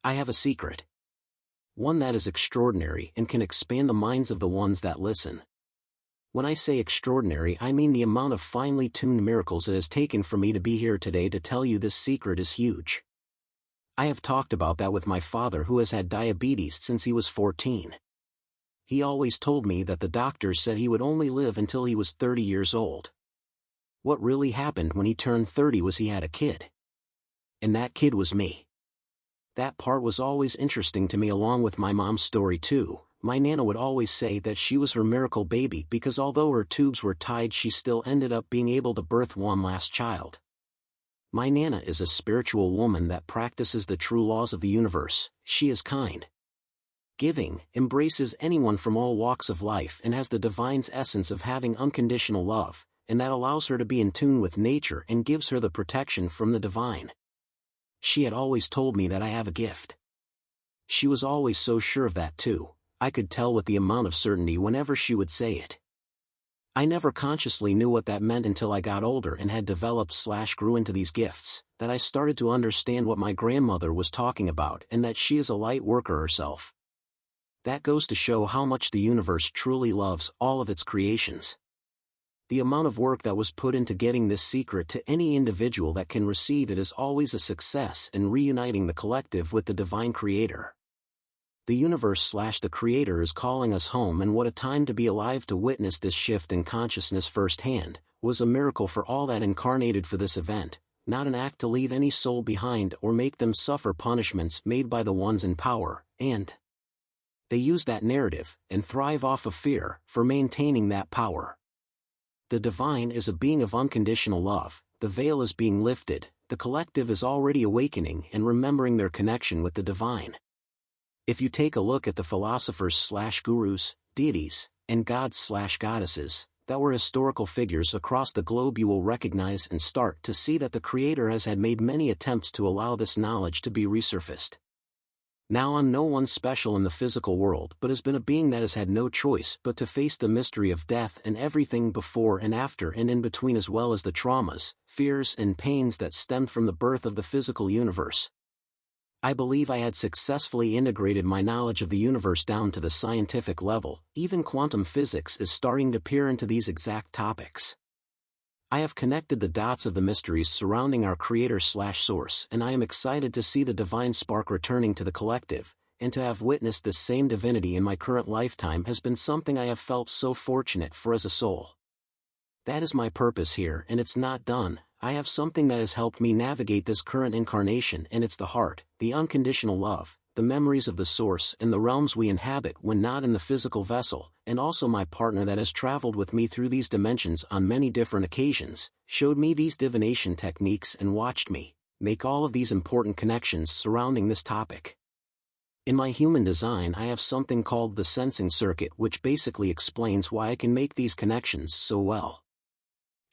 I have a secret. One that is extraordinary and can expand the minds of the ones that listen. When I say extraordinary, I mean the amount of finely tuned miracles it has taken for me to be here today to tell you this secret is huge. I have talked about that with my father, who has had diabetes since he was 14. He always told me that the doctors said he would only live until he was 30 years old. What really happened when he turned 30 was he had a kid. And that kid was me. That part was always interesting to me, along with my mom's story too. My Nana would always say that she was her miracle baby because although her tubes were tied, she still ended up being able to birth one last child. My Nana is a spiritual woman that practices the true laws of the universe. She is kind, giving, embraces anyone from all walks of life, and has the divine's essence of having unconditional love, and that allows her to be in tune with nature and gives her the protection from the divine. She had always told me that I have a gift. She was always so sure of that too. I could tell with the amount of certainty whenever she would say it. I never consciously knew what that meant until I got older and had developed/grew into these gifts, that I started to understand what my grandmother was talking about and that she is a light worker herself. That goes to show how much the universe truly loves all of its creations. The amount of work that was put into getting this secret to any individual that can receive it is always a success in reuniting the collective with the divine creator. The universe/the creator is calling us home, and what a time to be alive to witness this shift in consciousness firsthand. Was a miracle for all that incarnated for this event, not an act to leave any soul behind or make them suffer punishments made by the ones in power, and they use that narrative and thrive off of fear for maintaining that power. The divine is a being of unconditional love, the veil is being lifted, the collective is already awakening and remembering their connection with the divine. If you take a look at the philosophers/gurus, deities, and gods/goddesses, that were historical figures across the globe, you will recognize and start to see that the Creator has had made many attempts to allow this knowledge to be resurfaced. Now I'm no one special in the physical world, but has been a being that has had no choice but to face the mystery of death and everything before and after and in between, as well as the traumas, fears and pains that stemmed from the birth of the physical universe. I believe I had successfully integrated my knowledge of the universe down to the scientific level. Even quantum physics is starting to peer into these exact topics. I have connected the dots of the mysteries surrounding our Creator/Source, and I am excited to see the divine spark returning to the collective, and to have witnessed this same divinity in my current lifetime has been something I have felt so fortunate for as a soul. That is my purpose here, and it's not done. I have something that has helped me navigate this current incarnation, and it's the heart, the unconditional love, the memories of the Source and the realms we inhabit when not in the physical vessel, and also my partner that has traveled with me through these dimensions on many different occasions, showed me these divination techniques and watched me make all of these important connections surrounding this topic. In my human design, I have something called the sensing circuit, which basically explains why I can make these connections so well.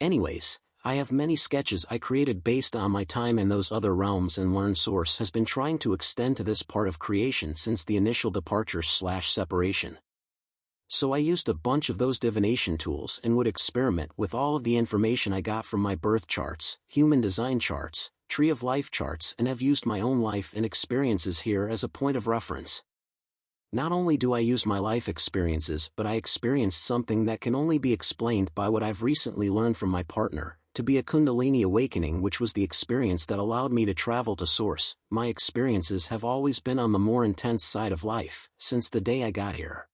Anyways, I have many sketches I created based on my time in those other realms, and learned Source has been trying to extend to this part of creation since the initial departure/separation. So I used a bunch of those divination tools and would experiment with all of the information I got from my birth charts, human design charts, tree of life charts, and have used my own life and experiences here as a point of reference. Not only do I use my life experiences, but I experienced something that can only be explained by what I've recently learned from my partner, to be a Kundalini awakening, which was the experience that allowed me to travel to Source. My experiences have always been on the more intense side of life, since the day I got here.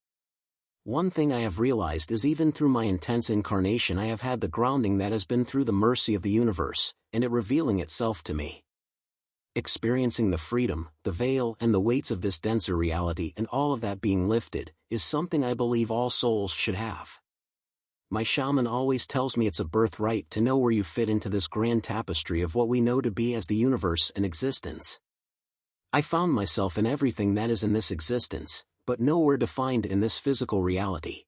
One thing I have realized is even through my intense incarnation I have had the grounding that has been through the mercy of the universe, and it revealing itself to me. Experiencing the freedom, the veil and the weights of this denser reality and all of that being lifted, is something I believe all souls should have. My shaman always tells me it's a birthright to know where you fit into this grand tapestry of what we know to be as the universe and existence. I found myself in everything that is in this existence, but nowhere defined in this physical reality.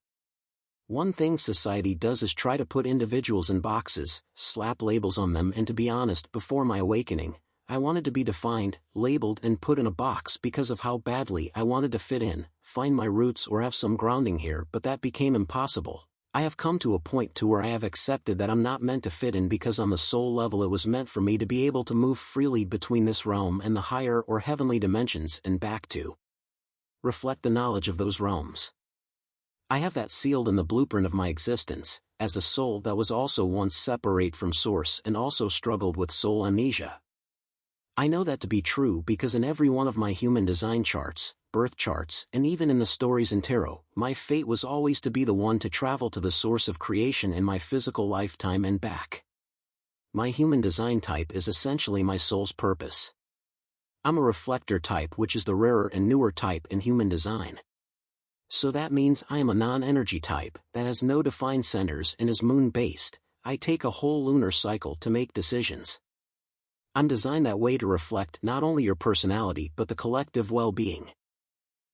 One thing society does is try to put individuals in boxes, slap labels on them, and to be honest, before my awakening, I wanted to be defined, labeled and put in a box because of how badly I wanted to fit in, find my roots or have some grounding here, but that became impossible. I have come to a point to where I have accepted that I'm not meant to fit in, because on the soul level it was meant for me to be able to move freely between this realm and the higher or heavenly dimensions and back to reflect the knowledge of those realms. I have that sealed in the blueprint of my existence, as a soul that was also once separate from Source and also struggled with soul amnesia. I know that to be true because in every one of my human design charts, birth charts, and even in the stories in tarot, my fate was always to be the one to travel to the source of creation in my physical lifetime and back. My human design type is essentially my soul's purpose. I'm a reflector type, which is the rarer and newer type in human design. So that means I am a non-energy type that has no defined centers and is moon-based. I take a whole lunar cycle to make decisions. I'm designed that way to reflect not only your personality but the collective well-being.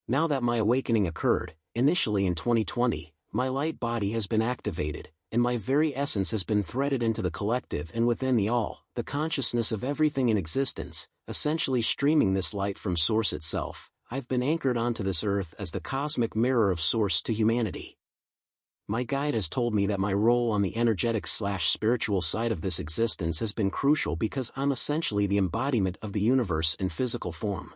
Now that my awakening occurred, initially in 2020, my light body has been activated, and my very essence has been threaded into the collective and within the all, the consciousness of everything in existence, essentially streaming this light from Source itself. I've been anchored onto this earth as the cosmic mirror of Source to humanity. My guide has told me that my role on the energetic/spiritual side of this existence has been crucial because I'm essentially the embodiment of the universe in physical form.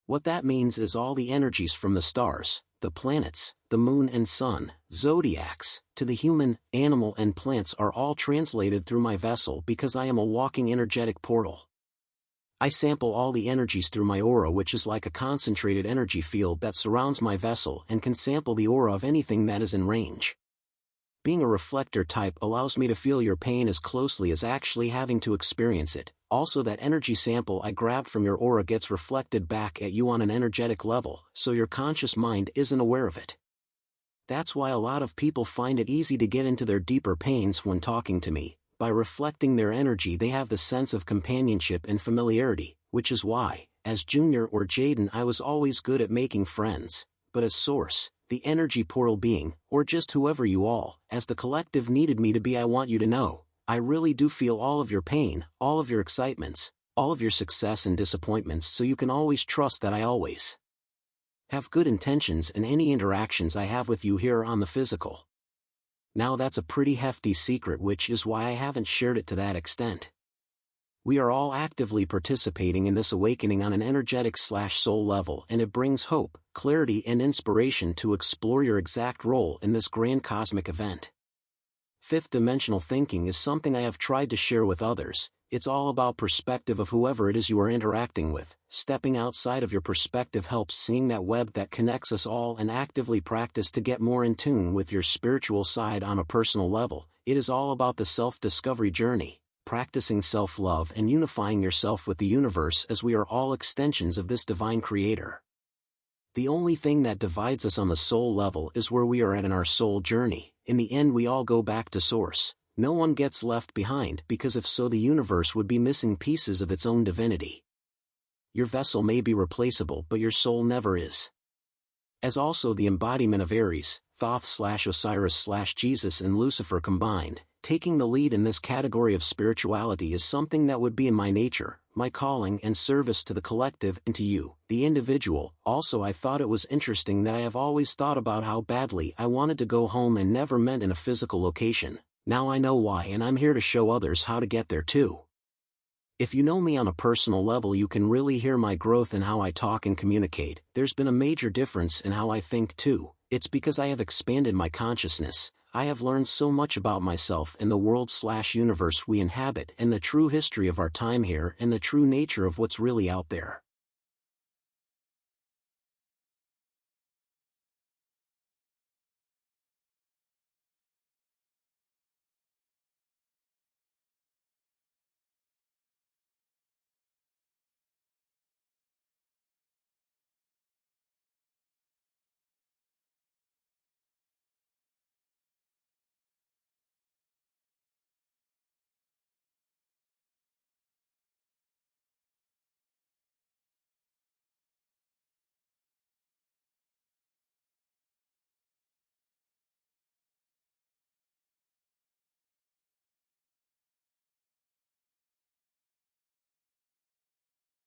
What that means is all the energies from the stars, the planets, the moon and sun, zodiacs, to the human, animal and plants are all translated through my vessel because I am a walking energetic portal. I sample all the energies through my aura, which is like a concentrated energy field that surrounds my vessel and can sample the aura of anything that is in range. Being a reflector type allows me to feel your pain as closely as actually having to experience it. Also, that energy sample I grabbed from your aura gets reflected back at you on an energetic level, so your conscious mind isn't aware of it. That's why a lot of people find it easy to get into their deeper pains when talking to me. By reflecting their energy they have the sense of companionship and familiarity, which is why, as Junior or Jaden, I was always good at making friends, but as Source, the energy portal being, or just whoever you all, as the collective needed me to be, I want you to know, I really do feel all of your pain, all of your excitements, all of your success and disappointments, so you can always trust that I always have good intentions in any interactions I have with you here on the physical. Now that's a pretty hefty secret, which is why I haven't shared it to that extent. We are all actively participating in this awakening on an energetic/soul level, and it brings hope, clarity and inspiration to explore your exact role in this grand cosmic event. Fifth dimensional thinking is something I have tried to share with others. It's all about perspective of whoever it is you are interacting with. Stepping outside of your perspective helps seeing that web that connects us all, and actively practice to get more in tune with your spiritual side on a personal level. It is all about the self-discovery journey, practicing self-love and unifying yourself with the universe, as we are all extensions of this divine creator. The only thing that divides us on the soul level is where we are at in our soul journey. In the end we all go back to Source. No one gets left behind, because if so the universe would be missing pieces of its own divinity. Your vessel may be replaceable but your soul never is. As also the embodiment of Aries, Thoth/Osiris/Jesus and Lucifer combined, taking the lead in this category of spirituality is something that would be in my nature, my calling and service to the collective and to you, the individual. Also, I thought it was interesting that I have always thought about how badly I wanted to go home and never meant in a physical location. Now I know why, and I'm here to show others how to get there too. If you know me on a personal level, you can really hear my growth in how I talk and communicate. There's been a major difference in how I think too. It's because I have expanded my consciousness. I have learned so much about myself and the world/universe we inhabit, and the true history of our time here, and the true nature of what's really out there.